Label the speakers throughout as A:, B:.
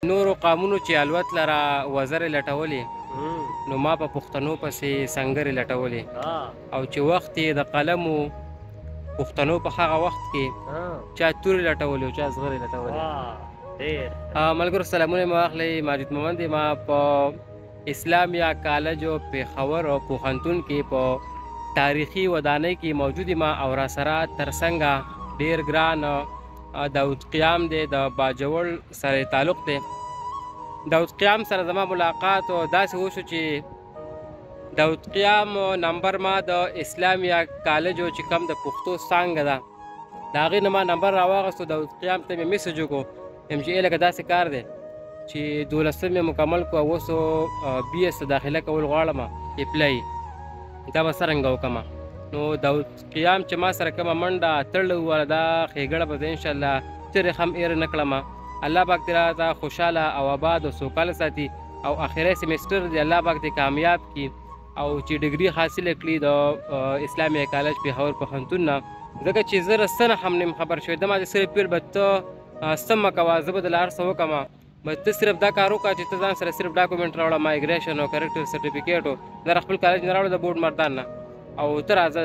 A: نورو قامونو چې الوت لره وزرې لټولې نو ما په پښتنو پسې سنګرې لټولې او چې وخت یې د قلم و پښتنو په هغه وخت کې چا تورې لټولې او چا زغرې لټولې. ملګرو سلامونه مې واخلئ. ماجد مومند ما په اسلامیا کالج او پېښور او پوهنتون کې په تاریخي ودانۍ کې موجود ما او را سره ترڅنګه ډېر ګران داود قیام دی د باجوړ سره تعلق دی. داود قیام سره زما ملاقات او داسې وشو چې داود قیام نمبر ما د اسلامیا کالج چې کوم د پښتو څانګه ده د هغې نه ما نمبر راواغستو. داود قیام ته مې میسج وکړو یم چې لکه داسې کار دی چې 12 مې مکمل کړو او اوس بي ایس ته داخله کول غواړم اپلای دا به څرنګه وکړم. نو داود قیام چې ما سره کومه منډه تړلې وه دا ښېګړه به زه انشاءالله ترې هم ایر نه کړم. الله پاک دې راته خوشحاله او آباد او سوکاله ساتي او آخري سیمسټر دې الله پاک دې کامیاب کړي او چې ډګري حاصله کړي د اسلامي کالج پېښور پوهنتون نه. ځکه چې زه څه نه هم نیم خبر شوی دم چې صرف پیر به ته څه مه کوه زه به دله هر څه وکړم بس ته صرف دا کار وکړه چې ته ځان سره صرف ډاکومنټ راوړه مایګریشن او کرکټر سرټیفیکیټ او زه خپل کالج نه راوړه د بورډ مردان نه او ته راځه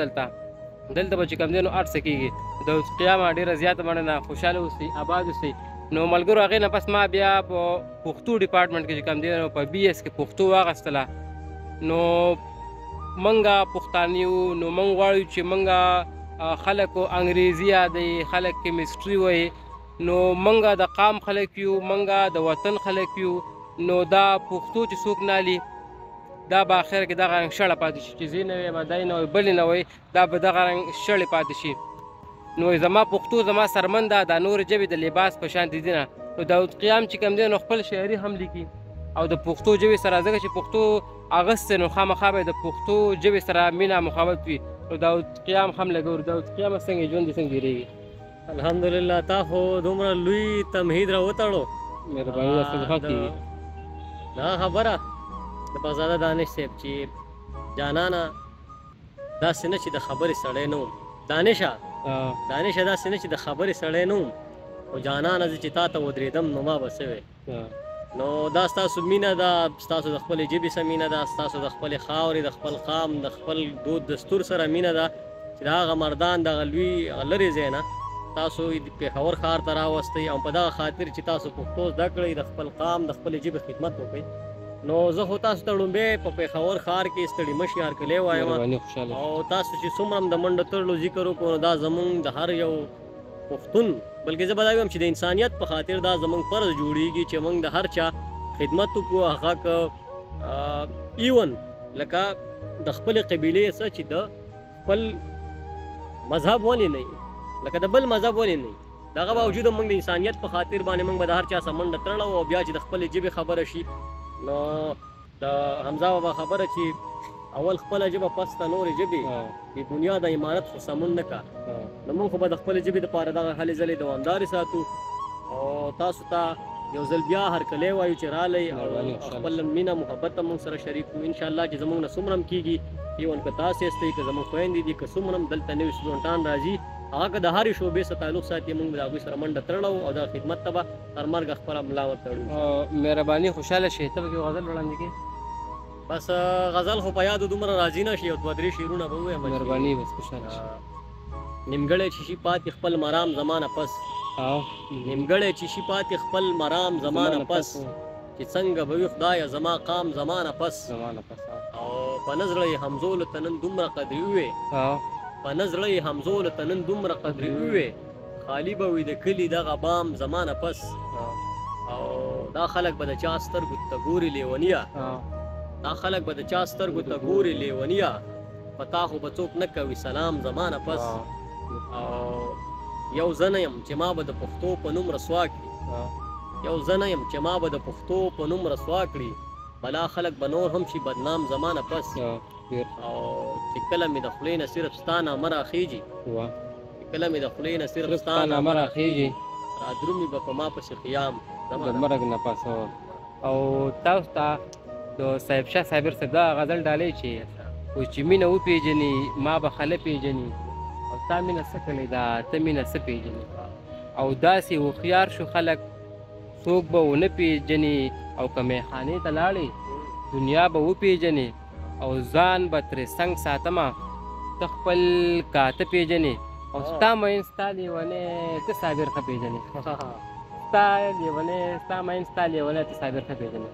A: دلته به چې کوم دی نو هر څه کېږي. د قیامه ډېره زیاته مننه. خوشحاله اوسئ آباد اوسئ. نو ملګرو هغې نه پس ما بیا په پښتو ډپارټمنټ کې چې کوم دی نو په بي ایس کې پښتو واخیستله. نو موږ پښتانه یو نو موږ غواړو چې موږ خلک انګریزي یادوي خلک کیمسټري وایي نو موږ د قام خلک یو موږ د وطن خلک یو نو دا پښتو چې څوک نالي دا به اخر کې دغه رنګ شړه پاتې شي چې زه نه ویم دی نه وي بلې نه وي دا به دغه رنګ شړې پاتې شي. نو زما پښتو زما سرمن ده دا نورې ژبې د لباس په شانتې دي نه. نو داود قیام چې کوم دی نو خپل شاعري هم لیکي او د پښتو ژبې سره ځکه چې پښتو اغست نو خامخا به د پښتو ژبې سره مینه محبت وي. نو داود قیام هم لګور. داود قیام څنګه ژوند دې څنګه تېرېږي؟
B: الحمدلله تا خو دومره لوی تمهید راوتړو.
A: مهرباني ورڅخه کېږي
B: دا خبره د بازاده دانش صاحب چې جانانه داسې نه چې د خبرې سړی نه وم دانشه داسې نه چې د خبرې سړی نه وم خو جانانه زه چې تا ته ودرېدم نو ما به څه وی نو دا ستاسو مینه ده ستاسو د خپلې ژبې سره مینه ده ستاسو د خپلې خاورې د خپل قام د خپل دود دستور سره مینه ده چې د هغه مردان دغه لوی لرې ځای نه تاسو پېښور ښار ته راوستئ او په دغه خاطر چې تاسو پښتو زده کړئ د خپل قام د خپلې ژبې خدمت وکړئ. نو زه خو تاسو ته لومبی په پېښور ښار کې ستړي مشي هرکلی وایم او تاسو چې څومره هم د منډه تړلو ذکر وکړو نو دا زمونږ د هر یو پښتون بلکې زه به دا وایم چې د انسانیت په خاطر دا زمونږ فرض جوړیږي چې موږ د هر چا خدمت وکړو هغه که ایون لکه د خپلې قبیلې څه چې د خپل مذهب ولې نه لکه د بل مذهب ولې نه دغه باوجود موږ د انسانیت په خاطر باندې موږ به د هر چا سره منډه تړله او بیا چې د خپلې ژبې خبره شي نو د حمزه بابا خبره چې اول خپله ژبه پس ته نورې ژبې بې بنیاده عمارت خو سمون نه کا نو موږ خو به د خپلې ژبې دپاره دغه هلې ځلې دوامدارې ساتو او تاسو ته یو ځل بیا هرکلی وایو چې رالی او خپل مینه محبت هم موږ سره شریک کړو انشاءالله چې زموږ نه څومره هم کېږي ایون که تاسې یاستئ که زموږ خویندې دي که څومره هم دلته نوي سټوډنټان راځي هغه که د هرې شعبې سره تعلق ساتي موږ د هغوی سره منډه تړلو او د خدمت ته به تر مرګه خپله ملا ورتړو.
A: مهرباني خوشحاله شئ ته به کې غزل وړاندې کړې
B: بس غزل خو په یادو دومره راځي نه شي او 2-3 شعرونه به ووایم.
A: مهرباني بس خوشحاله شئ.
B: نیمګړی چې شي پاتې خپل مرام زمانه پس نیمګړی چې شي پاتې خپل مرام زمانه پس چې څنګه به وي خدایه زما قام زمانه پس او په نظره یې همزولو ته نن دومره قدري ووې په نظره یې همزولو ته نن دومره قدري ووې خالي به وي د کلي دغه بام زمانه پس او دا خلک به د چا سترګو ته ګوري لیونیه دا خلک به د چا سترګو ته ګوري لیونیه په تا خو به څوک نه کوي سلام زمانه پس او یو زه نه یم چې ما به د پښتو په نوم رسوا کړي یو زه نه یم چې ما به د پښتو په نوم رسوا کړي بلا خلک به نور هم شي بدنام زمانه پس او چې کله مې د خولې نه صرف ستا نامه راخیږي چې کله مې د خولې نه صرف ستا نامه راخیږي رادرومي به په ما پسې خیام
A: د مرګ نه پس. او تاسو ته د صاحب شاه صابر صاحب دا غزل ډالۍ چې اوس چې مینه وپېژني ما به خله پېژني او تا مینه څه کړې ده ته مینه څه پېژني او داسې هوښیار شو خلک څوک به ونه پیژني او که میخانې ته لاړې دنیا به وپیژنې او ځان به ترې څنګ ساتمه ته خپل کاته پیژنې او ستا مین ستا لیونی ته صابر ښه پیژنې ستا لیونی ستا مین ستا لیونی ته صابر ښه پیژنې